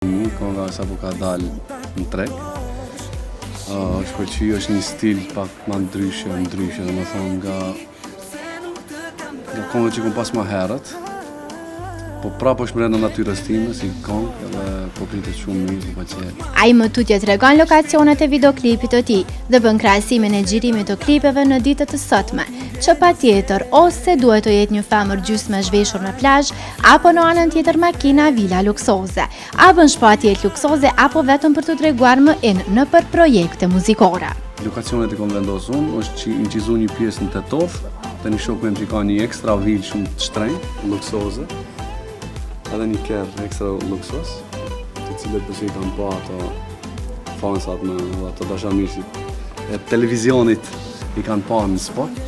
Konga sapo ka dalë në treg. Është pëlqyer, është një stil pak më ndryshe, domethënë nga konga që kom pas më herët. Po prapë është brenda natyrës time si kongë edhe po pritet shumë mirë, po pëlqej. Ai më tutje tregon lokacionet e videoklipit të tij dhe bën krahasimin e xhirimit të klipeve në ditët të sotme, që patjetër ose duhet të jetë një femër gjysmë zhveshur në plazh, apo në anën tjetër makina vila luksoze. A bën shpatje luksoze apo vetëm për të treguar më nëpër projekte muzikore. Lokacionet i kom vendosur unë është që incizu një pjesë në Tetov, të një shoku em që ka një ekstra vilë shumë të shtrenjtë, luksoze, edhe një kerr ekstra luksos, të cilët besoj kanë pa ato fansat në ato dashamirësit e televizionit i kanë pa në spot.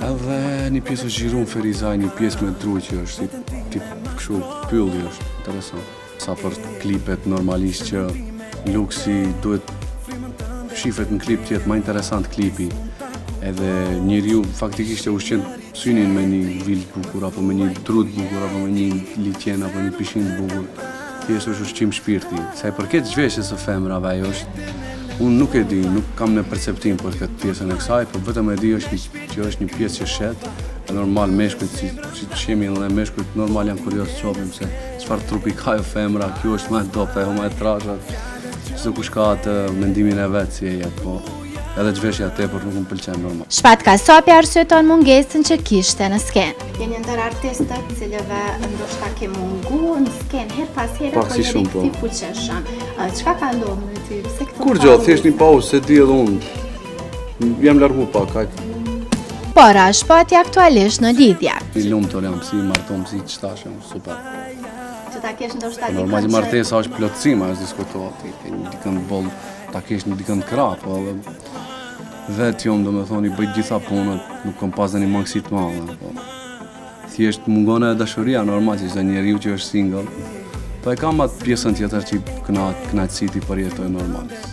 Edhe një pjesë është xhiruar në Ferizaj, një pjesë me dru që është si tip kështu pylli është interesant. Sa për klipet normalisht që luksi duhet shifet në klip të jetë më interesant klipi. Edhe njeriu faktikisht e ushqen synin me një vilë të bukur, apo me një dru të bukur, apo me një litjen, apo një pishin të bukur. Thjesht është ushqim shpirti. Sa i përket zhveshjes së femrave, ajo është, unë nuk e di, nuk kam në perceptim për këtë pjesën e kësaj, por vetëm e di është që është një pjesë që shet, e normal meshkujt, si të shemi edhe meshkujt, normal janë kurios të qopim se çfarë trupi ka jo femra, kjo është më e dopta, ajo më e trashat, çdo kush ka atë mendimin e vet si e jetë, po edhe zhveshja tepër nuk më pëlqen normal. Shpat Kasapi arsyeton mungesën që kishte në skenë. Jeni ndër artistët cilëve ndoshta ke mungu në skenë her pas here, po jeni si fuqishëm. Çka ka ndodhur me ty? Pse këto? Kur gjatë, thjesht një pauzë, se di edhe unë. Jam largu pak, kaq. Por a shpati aktualisht në lidhje. I lumtur jam, si martom, si çtashëm, super. Që ta kesh ndoshta Normal martesa është plotësim, është diskutohet, ke një dikën boll, ta kesh një dikën krah, po edhe vetë jom domethënë i bëj gjitha punët, nuk kam pas një mangësi të madhe, po. Thjesht mungon e dashuria normal që çdo njeriu që është single. Po e kam atë pjesën tjetër që kënaqësi ti përjetoj normal.